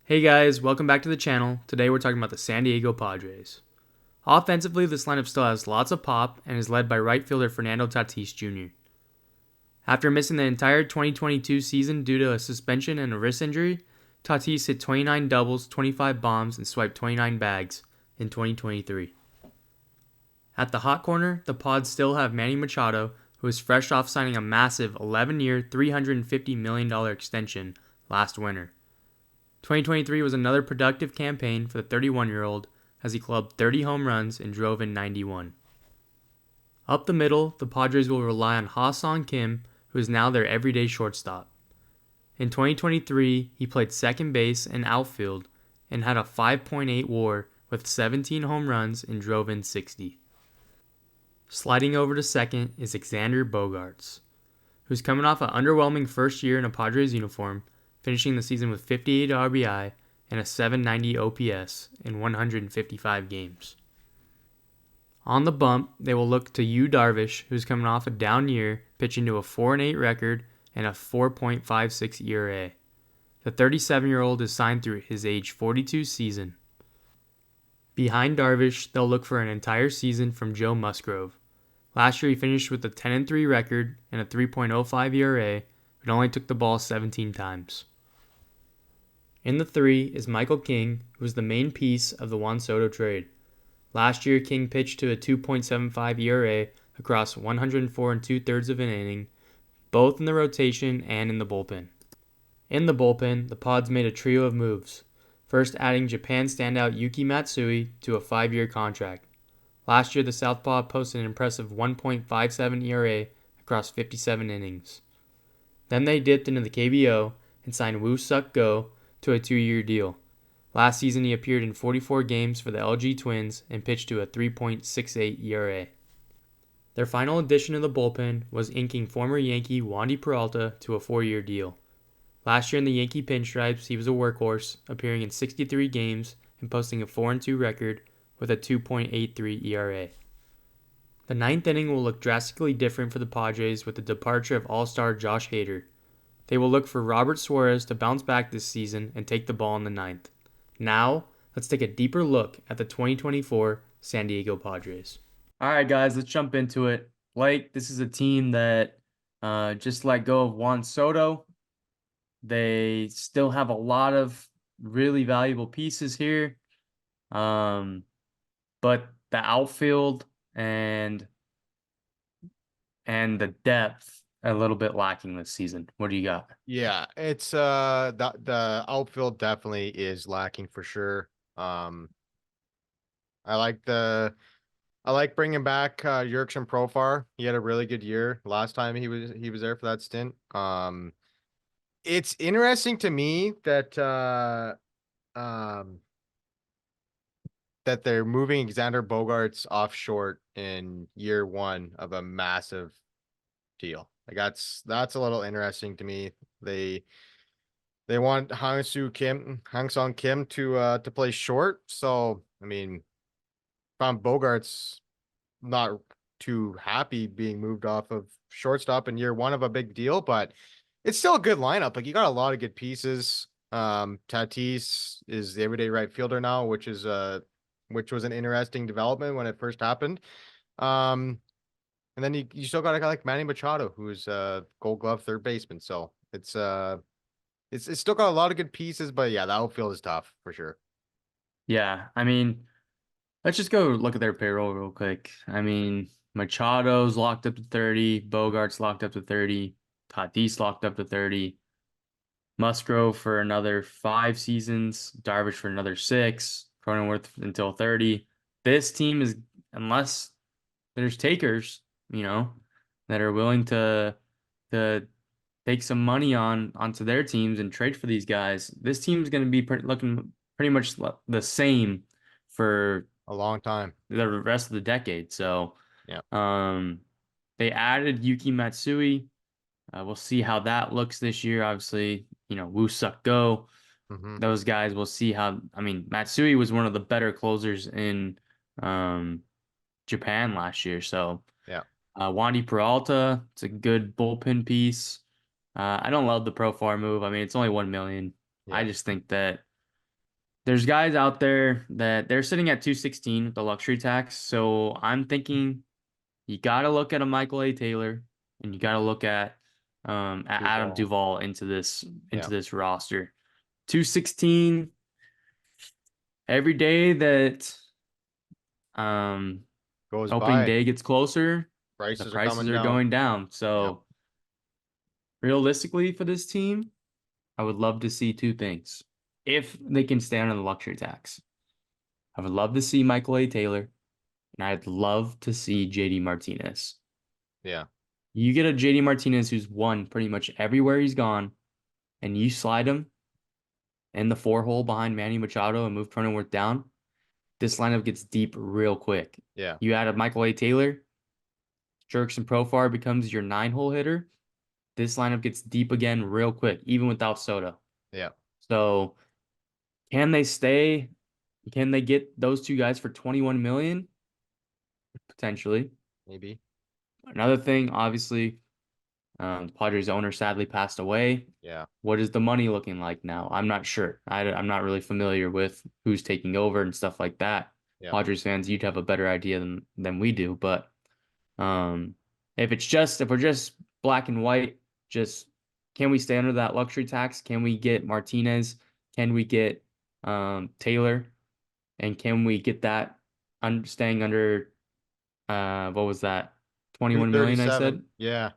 Hey guys, welcome back to the channel. Today we're talking about the San Diego Padres. Offensively, this lineup still has lots of pop and is led by right fielder Fernando Tatis Jr. After missing the entire 2022 season due to a suspension and a wrist injury, Tatis hit 29 doubles, 25 bombs, and swiped 29 bags in 2023. At the hot corner, the Pods still have Manny Machado, who is fresh off signing a massive 11-year, $350 million extension last winter. 2023 was another productive campaign for the 31-year-old as he clubbed 30 home runs and drove in 91. Up the middle, the Padres will rely on Ha-Seong Kim, who is now their everyday shortstop. In 2023, he played second base and outfield and had a 5.8 WAR with 17 home runs and drove in 60. Sliding over to second is Xander Bogaerts, who's coming off an underwhelming first year in a Padres uniform, finishing the season with 58 RBI and a 790 OPS in 155 games. On the bump, they will look to Yu Darvish, who's coming off a down year, pitching to a 4-8 record and a 4.56 ERA. The 37-year-old is signed through his age 42 season. Behind Darvish, they'll look for an entire season from Joe Musgrove. Last year he finished with a 10-3 record and a 3.05 ERA, but only took the ball 17 times. In the 3 is Michael King, who was the main piece of the Juan Soto trade. Last year, King pitched to a 2.75 ERA across 104 2/3 of an inning, both in the rotation and in the bullpen. In the bullpen, the Pods made a trio of moves, first adding Japan standout Yuki Matsui to a 5-year contract. Last year, the Southpaw posted an impressive 1.57 ERA across 57 innings. Then they dipped into the KBO and signed Woo Suk Go to a 2-year deal. Last season, he appeared in 44 games for the LG Twins and pitched to a 3.68 ERA. Their final addition to the bullpen was inking former Yankee Wandy Peralta to a 4-year deal. Last year in the Yankee pinstripes, he was a workhorse, appearing in 63 games and posting a 4-2 record with a 2.83 ERA. The ninth inning will look drastically different for the Padres with the departure of all-star Josh Hader. They will look for Robert Suarez to bounce back this season and take the ball in the ninth. Now, let's take a deeper look at the 2024 San Diego Padres. All right, guys, let's jump into it. Blake, this is a team that just let go of Juan Soto. They still have a lot of really valuable pieces here. But the outfield and the depth a little bit lacking this season. What do you got? Yeah, it's the outfield definitely is lacking for sure. I like bringing back Yerksin Profar. He had a really good year last time he was there for that stint. It's interesting to me that they're moving Xander Bogaerts off short in year one of a massive deal. Like that's a little interesting to me. They want Hang-Sung Kim to play short. So I mean, if I'm Bogart's not too happy being moved off of shortstop in year one of a big deal, but it's still a good lineup. Like you got a lot of good pieces. Tatis is the everyday right fielder now, which was an interesting development when it first happened. And then you still got a guy like Manny Machado, who's a Gold Glove third baseman. So it's still got a lot of good pieces, but yeah, the outfield is tough for sure. Yeah, I mean, let's just go look at their payroll real quick. I mean, Machado's locked up to 30, Bogart's locked up to 30, Tatis locked up to 30, Musgrove for another 5 seasons, Darvish for another 6, Cronenworth until 30. This team is, unless there's takers, that are willing to take some money onto their teams and trade for these guys. This team's going to be looking pretty much the same for A long time. the rest of the decade. So, Yeah. they added Yuki Matsui. We'll see how that looks this year. Obviously, Woo Suk Go. Mm-hmm. Those guys, we'll see how. I mean, Matsui was one of the better closers in Japan last year. So, Yeah. Wandy Peralta, it's a good bullpen piece. I don't love the Profar move. I mean, it's only $1 million. I Yeah. just think that there's guys out there that they're sitting at 216 with the luxury tax. So I'm thinking you got to look at a Michael A. Taylor and you got to look at Adam Duval. Duvall Yeah. into this roster. 216 every day that um Goes opening by. day gets closer, the Prices are prices coming are down. going down. Yep. So realistically for this team, I would love to see two things. If they can stay on the luxury tax, I would love to see Michael A. Taylor, and I'd love to see JD Martinez. Yeah. You get a JD Martinez who's won pretty much everywhere he's gone, and you slide him in the four hole behind Manny Machado and move Cronenworth down. This lineup gets deep real quick. Yeah. You add a Michael A. Taylor, Jerks and Profar becomes your nine hole hitter. This lineup gets deep again real quick, even without Soto. Yeah. So can they stay? Can they get those two guys for 21 million? Potentially. Maybe. Another thing, obviously, the Padres owner sadly passed away. Yeah. What is the money looking like now? I'm not sure. I'm not really familiar with who's taking over and stuff like that. Yeah. Padres fans, you'd have a better idea than we do. But um, if we're just black and white, just can we stay under that luxury tax? Can we get Martinez? Can we get Taylor? And can we get that staying under what was that? 21 million, I 237. said? Yeah.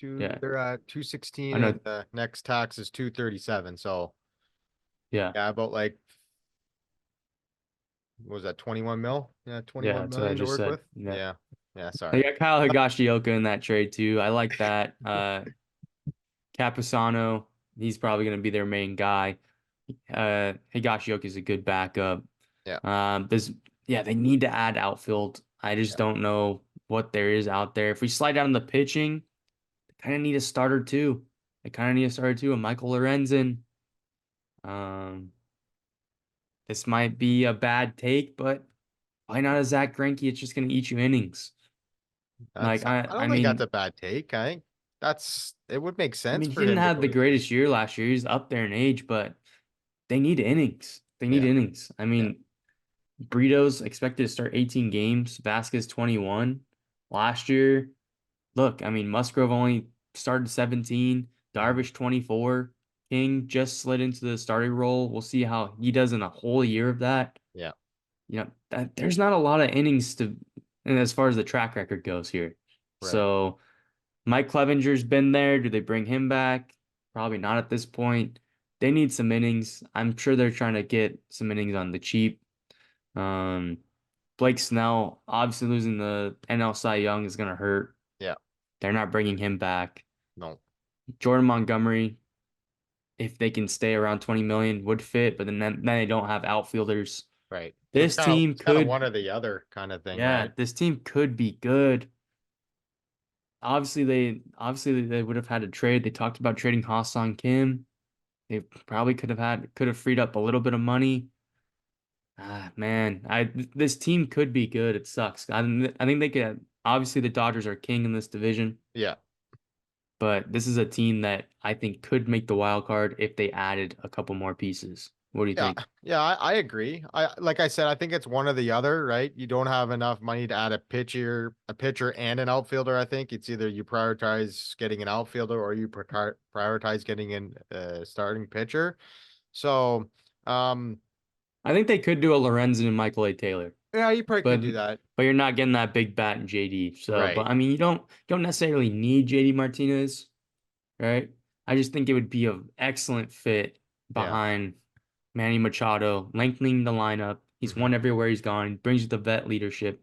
Yeah. They're at I 216 and know. the next tax is 237. So Yeah. yeah, about like what was that 21 mil? Yeah, Yeah, 21 that's what I million to just work said. with. Yeah. Yeah. Yeah, They sorry. got Kyle Higashioka in that trade too. I like that. Capasano, he's probably going to be their main guy. Higashioka is a good backup. Yeah. There's yeah, they need to add outfield. I just Yeah. don't know what there is out there. If we slide down the pitching, they kind of need a starter too. They kind of need a starter too. A Michael Lorenzen. Um, this might be a bad take, but why not a Zach Greinke? It's just going to eat you innings. Like I don't think that's a bad take. I think it would make I sense mean, he for didn't him to have go the to the greatest year last year. He's up there in age, but they need innings. They need yeah. innings. I Yeah. mean, Brito's expected to start 18 games. Vasquez 21. Last year, look, I mean, Musgrove only started 17. Mhm. Darvish 24. King just slid into the starting role. We'll see how he does in a whole year of that. Yeah. There's not a lot of innings and as far as the track record goes here. Right. So Mike Clevenger's been there. Do they bring him back? Probably not at this point. They need some innings. I'm sure they're trying to get some innings on the cheap. Um, Blake Snell, obviously losing the NL Cy Young is going to hurt. Yeah. They're not bringing him back. No. Jordan Montgomery, if they can stay around 20 million, would fit, but then they don't have outfielders. Right. So This team it's kind of one could, or the other kind of thing, yeah, right? this team could be good. Obviously they would have had to trade. They talked about trading Ha-Seong Kim. They probably could have freed up a little bit of money. Ah, man, this team could be good. It sucks. I think they could. Obviously, the Dodgers are king in this division, Yeah. but this is a team that I think could make the wild card if they added a couple more pieces. What do you Yeah, think? yeah, I agree. Like I said, I think it's one or the other, right? You don't have enough money to add a pitcher and an outfielder. I think it's either you prioritize getting an outfielder or you prioritize getting an starting pitcher. So, um, I think they could do a Lorenzen and Michael A. Taylor, yeah, you probably could but do that. but you're not getting that big bat in JD. So, but Right. I mean, you don't necessarily need JD Martinez, right? I just think it would be an excellent fit Yeah. behind Manny Machado, lengthening the lineup. He's Hmm. won everywhere he's gone. He brings you the vet leadership.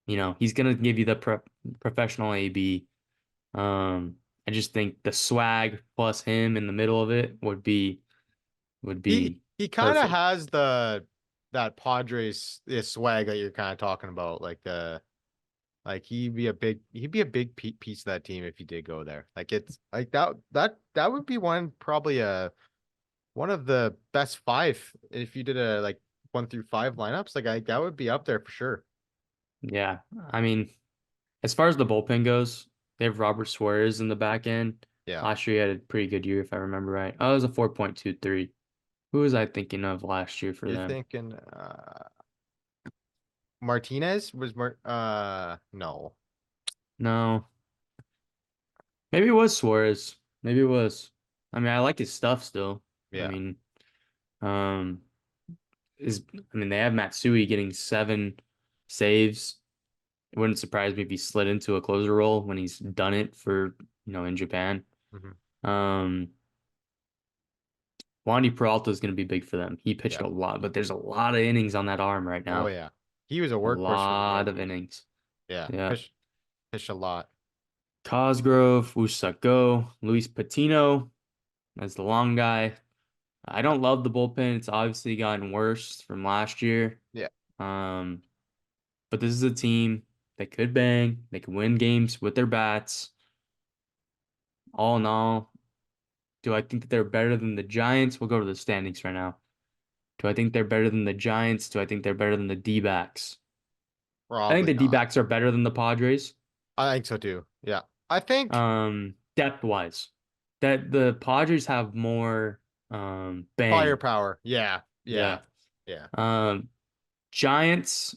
He's gonna give you the professional AB. I just think the swag plus him in the middle of it would be He kind of perfect. has that Padres swag that you're kind of talking about, like the like he'd be a big piece of that team if he did go there. Like it's like that would be probably one of the best five if you did a like 1 through 5 lineups. Like that would be up there for sure. Yeah, I mean, as far as the bullpen goes, they have Robert Suarez in the back end. Yeah. Last year he had a pretty good year if I remember right. Oh, it was a 4.23. Who was I thinking of last year for You're them? thinking Martinez was no. No, maybe it was Suarez. Maybe it was. I mean, I like his stuff still. I Yeah. mean, um, they have Matsui getting 7 saves. It wouldn't surprise me if he slid into a closer role when he's done it for, in Japan. Hmm. Um, Wandy Peralta is going to be big for them. He pitched Yeah. a lot, but there's a lot of innings on that arm right Oh now. yeah. He was a A workhorse for the lot of Yankees. innings. Yeah. Yeah. Fish a lot. Cosgrove, Usako, Luis Patino as the long guy. I don't love the bullpen. It's obviously gotten worse from last year. Yeah. Um, but this is a team that could bang. They can win games with their bats. All in all, do I think that they're better than the Giants? We'll go to the standings right now. Do I think they're better than the Giants? Do I think they're better than the D-backs? I think Probably the not. D-backs are better than the Padres. I think so too. Yeah. I think Depth-wise. That the Padres have more bang. firepower. Yeah. Yeah. Yeah. Yeah. Um Giants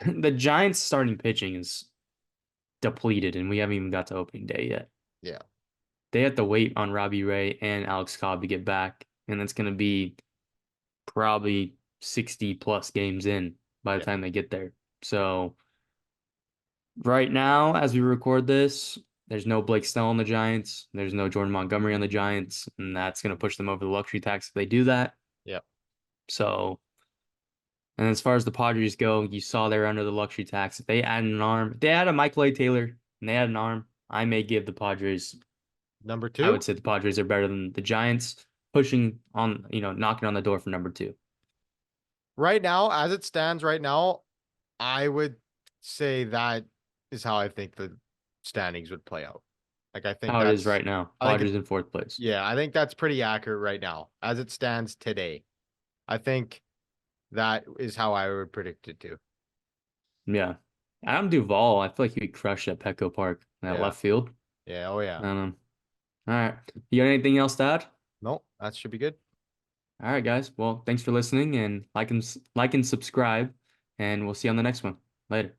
the Giants starting pitching is depleted and we haven't even got to opening day yet. Yeah. They have to wait on Robbie Ray and Alex Cobb to get back, and that's going to be probably 60 plus games in by the Yeah. time they get there. So right now, as we record this, there's no Blake Snell on the Giants. There's no Jordan Montgomery on the Giants, and that's going to push them over the luxury tax if they do that. Yeah. So, and as far as the Padres go, you saw they're under the luxury tax. If they add an arm, if they add a Michael A. Taylor and they add an arm, I may give the Padres Number I would two. say the Padres are better than the Giants, pushing on, knocking on the door for number two. Right now, as it stands right now, I would say that is how I think the standings would play out. Like How it is right now. I think it, Padres in fourth place. yeah, I think that's pretty accurate right now as it stands today. I think that is how I would predict it to. Yeah. Adam Duvall, I feel like he would crush at Petco Park in that Yeah. left field. Yeah. Oh yeah. All right. You got anything else to add? No, that should be good. All right, guys. Well, thanks for listening and like and subscribe, and we'll see you on the next one. Later.